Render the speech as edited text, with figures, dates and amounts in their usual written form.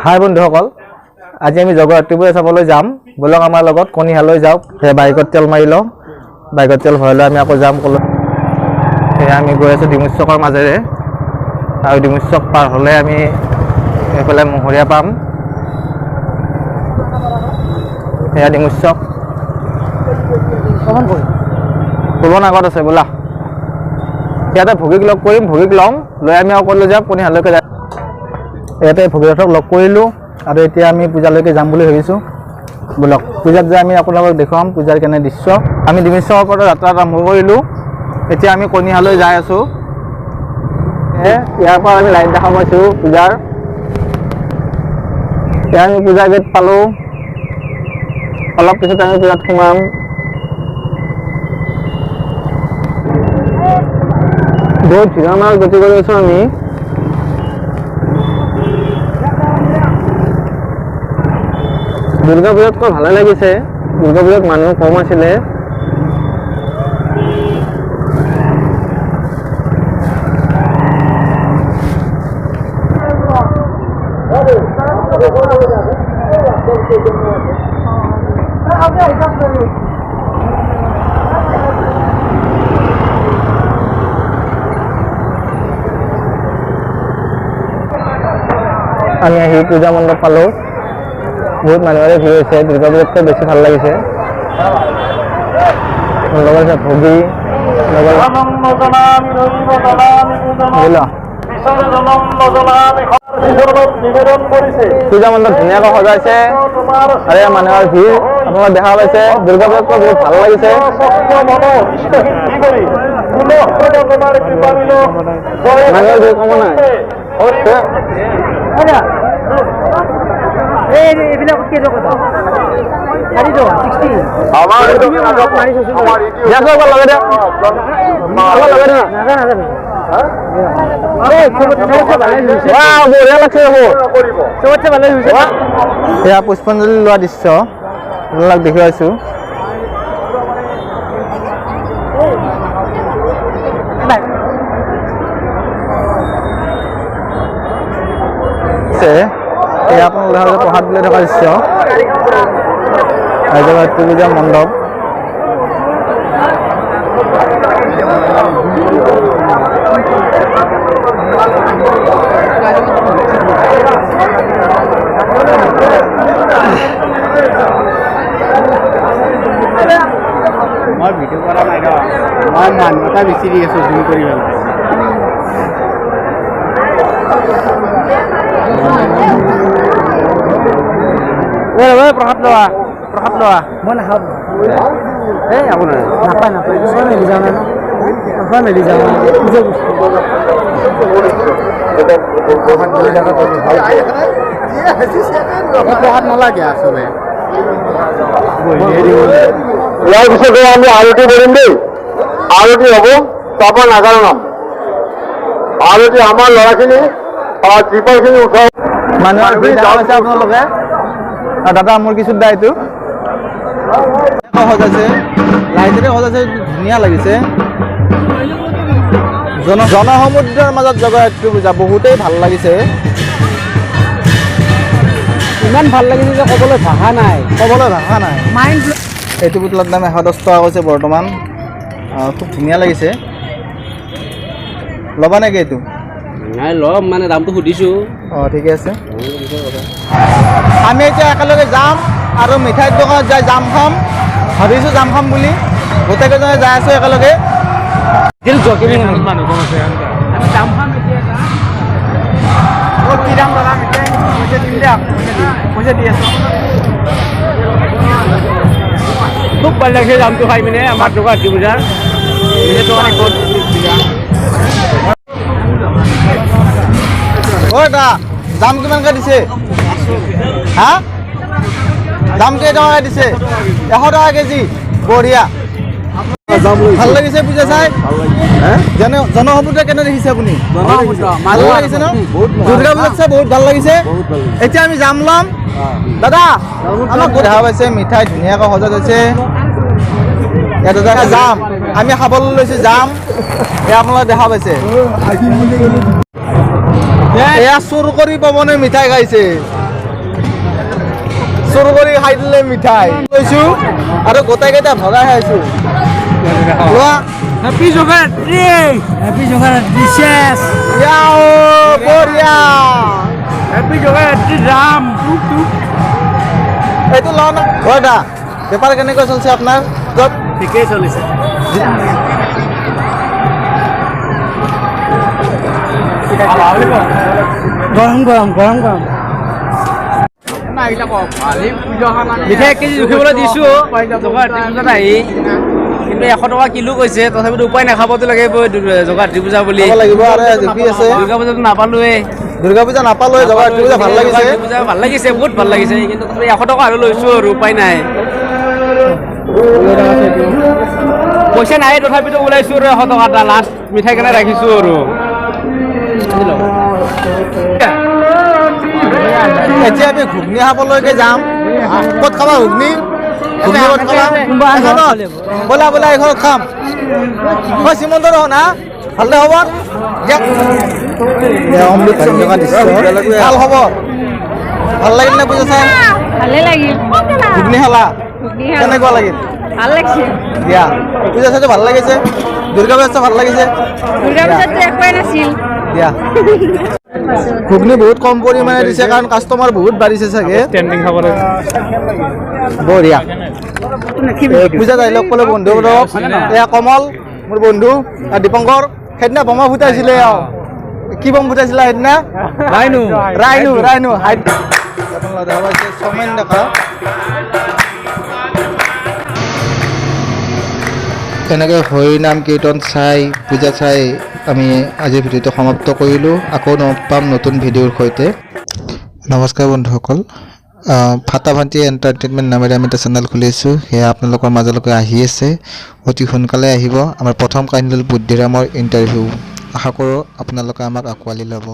হাই বন্ধুসকল, আজি আমি জগদ্ধাত্ৰীপুৰ চাবলৈ যাম। বলক আমাৰ লগত কণিহালৈ যাওক। বাইকত তেল মাৰি লওঁ, বাইকত তেল ভৰাই লৈ আমি আকৌ যাম ক'লৈ। আমি গৈ আছোঁ ডিমু চকৰ মাজেৰে, আৰু ডিমু চক পাৰ হ'লে আমি এইফালে মহৰীয়া পাম। সেয়া ডিমু চক পুলন আগত আছে। ব'লা ইয়াতে ভোগীক লগ কৰিম, ভোগীক ল'ম, লৈ আমি আকৌ লৈ যাম কণিহালৈকে যাম। ইয়াতে ভগীৰথক লগ কৰিলোঁ আৰু এতিয়া আমি পূজালৈকে যাম বুলি ভাবিছোঁ। ব'লক পূজাত যাই আমি আপোনালোকক দেখুৱাম পূজাৰ কেনে দৃশ্য। আমি ডিমু চকৰ পৰা যাত্ৰা আৰম্ভ কৰিলোঁ, এতিয়া আমি কণিহালৈ যাই আছোঁ। ইয়াৰ পৰা আমি লাইট দেখা পাইছোঁ পূজাৰ। এতিয়া আমি পূজাৰ গেট পালোঁ, অলপ পিছত আমি পূজাত সোমাম। বহুত ধুনীয়া গতি কৰি আছোঁ আমি। দুৰ্গা পূজাতকৈ ভালে লাগিছে, দুৰ্গা পূজাত মানুহ কম আছিলে। আমি আহি পূজা মণ্ডপ পালোঁ, বহুত মানুহৰে ভিৰ হৈছে। দুৰ্গা পূজাতকৈ বেছি ভাল লাগিছে। লগত আছে ভোগী, পূজা মণ্ডপ ধুনীয়াকৈ সজাইছে আৰু মানুহৰ ভিৰ আপোনালোকে দেখা পাইছে। দুৰ্গা পূজাতকৈ বহুত ভাল লাগিছে। মানুহৰ ভিৰ কমা নাই। এয়া পুষ্পাঞ্জলি লোৱা দৃশ্য আপোনালোক দেখুৱাইছোঁ। আপোনালোক দেখা পাইছে প্ৰসাদ বুলি থকা দৃশ্য। জগদ্ধাত্ৰী পূজা মণ্ডপ। মই ভিডিঅ' কৰা নাই ৰ, মই মানুহ এটা বিচাৰি আছোঁ জুম কৰি পেলাই। প্ৰসাদ লোৱা, প্ৰসাদ লোৱা। মই নাখাওঁ। এই আপোনাৰ নাপায় নাপায়, মেলি যাওঁ না, নাপায় মেলি যাওঁ। প্ৰসাদ নালাগে আচলতে। ইয়াৰ পিছতে আমি আৰতি কৰিম দেই। আৰতি হ'ব তাৰপৰা নাগাৰা নাম। আৰতি আমাৰ ল'ৰাখিনি ত্ৰিপালখিনি উঠাই মানুহৰ ভিৰ দেখা পাইছে আপোনালোকে। দাদা মোৰ কিছু দা এইটো সজাইছে, লাইটেৰে সজাইছে, ধুনীয়া লাগিছে। জনসমুদ্ৰৰ মাজত জগদ্ধাত্ৰী পূজা বহুতেই ভাল লাগিছে। ইমান ভাল লাগিছে যে ক'বলৈ ভাষা নাই, ক'বলৈ ভাষা নাই। এইটো পুতলাৰ দাম 110 টকা কৈছে বৰ্তমান। খুব ধুনীয়া লাগিছে। ল'বা নেকি এইটো? নাই ল'ম, মানে দামটো সুধিছোঁ। ঠিকে আছে। আমি এতিয়া একেলগে যাম আৰু মিঠাইৰ দোকানত যাই জাম খাম। ভাবিছোঁ জাম খাম বুলি, গোটেইকেইজনে যাই আছোঁ একেলগে। মানুহ কম আছে, আমি দাম খাম এতিয়া। কি দাম দাদা মিঠাই? পইচা দিম দিয়া, পইচা দি আছোঁ। খুব ভাল লাগিছে দামটো খাই পিনে আমাৰ জগদ্ধাত্ৰী পূজাৰ। দা দাম কিমানকৈ দিছে? হা দাম কেইটকাকৈ দিছে? 100 টকা কেজি। বঢ়িয়া, ভাল লাগিছে পূজা চাই। জনসমুদ্ৰ কেনে দেখিছে আপুনি? ভাল লাগিছে ন? দুৰ্গা পূজাত চাই বহুত ভাল লাগিছে। এতিয়া আমি যাম ল'ম। দাদা আমাক দেখা পাইছে, মিঠাই ধুনীয়াকৈ সজাই থৈছে। ইয়াতে যাম, আমি খাবলৈ লৈছোঁ যাম। এয়া আপোনালোকে দেখা পাইছে। এয়া চুৰ কৰি পাবনে মিঠাই খাইছে চুৰ কৰি খাই দিলে মিঠাই লৈছো আৰু গোটেইকেইটা ভগাই খাইছো লোৱা Happy Jogratri! Happy Jogratri, yes! ইয়াও বঢ়িয়া Happy Jogratri, Ram! এইটো লওঁ না দাদা বেপাৰ কেনেকৈ চলিছে আপোনাৰ য'ত ঠিকেই চলিছে গৰম গৰম গৰম গৰম মিঠাই 1 কেজি জুখিবলৈ দিছোঁ জগৰাত্ৰী পূজাত আহি কিন্তু 100 টকা কিলো কৈছে তথাপিতো উপায় নাখাবতো লাগিব জগৰাত্ৰী পূজা বুলি খাব লাগিব আৰু জুপি আছে দুৰ্গা পূজাটো নাপালোৱে দুৰ্গা পূজা নাপালোৱে জগৰাত্ৰী পূজা ভাল লাগিছে জগৰাত্ৰী পূজা ভাল লাগিছে বহুত ভাল লাগিছে কিন্তু তথাপি 100 টকা আৰু লৈছোঁ আৰু উপায় নাই পইচা নাই তথাপিতো ওলাইছোঁ আৰু 100 টকা এটা লাষ্ট মিঠাই কেনে ৰাখিছোঁ আৰু এতিয়া আমি ঘুগনি খাবলৈকে যাম ক'ত খাবা ঘুগনি ঘুগনি ক'ত খাবা ব'লা ব'লা এইঘৰত খাম মই শ্ৰীমন্ত ৰহ না ভালদে খবৰ দিয়ক অমৃত চন্দ্ৰকা দৃশ্য ভাল খবৰ ভাল লাগিল নে পূজা চাই ভালে লাগিল ঘুগনি খালা কেনেকুৱা লাগিল ভাল লাগিছে দিয়া পূজা চাইটো ভাল লাগিছে দুৰ্গা পূজা ভাল লাগিছে দুৰ্গা পূজাততো একোৱেই নাছিল দিয়া ঘুগনি বহুত কম পৰিমাণে দিছে কাৰণ কাষ্টমাৰ বহুত বাঢ়িছে চাগে বঢ়িয়া পূজাত আহিলে সকলো বন্ধু এয়া কমল মোৰ বন্ধু আৰু দীপংকৰ সেইদিনা বোমা ফুটাইছিলে কি বম ফুটাইছিলা সেইদিনা ৰাইনু ৰাইনু ৰাইনু চমেন দেখা তেনেকৈ হৰিনাম কীৰ্তন চাই পূজা চাই আমি আজিৰ ভিডিঅ'টো সমাপ্ত কৰিলোঁ আকৌ পাম নতুন ভিডিঅ'ৰ সৈতে নমস্কাৰ বন্ধুসকল ফাটাফাটি এণ্টাৰটেইনমেণ্ট নামেৰে আমি এটা চেনেল খুলিছোঁ সেয়া আপোনালোকৰ মাজলৈকে আহি আছে অতি সোনকালে আহিব আমাৰ প্ৰথম কাহিনী হ'ল বুদ্ধিৰামৰ ইণ্টাৰভিউ আশা কৰোঁ আপোনালোকে আমাক আঁকোৱালি ল'ব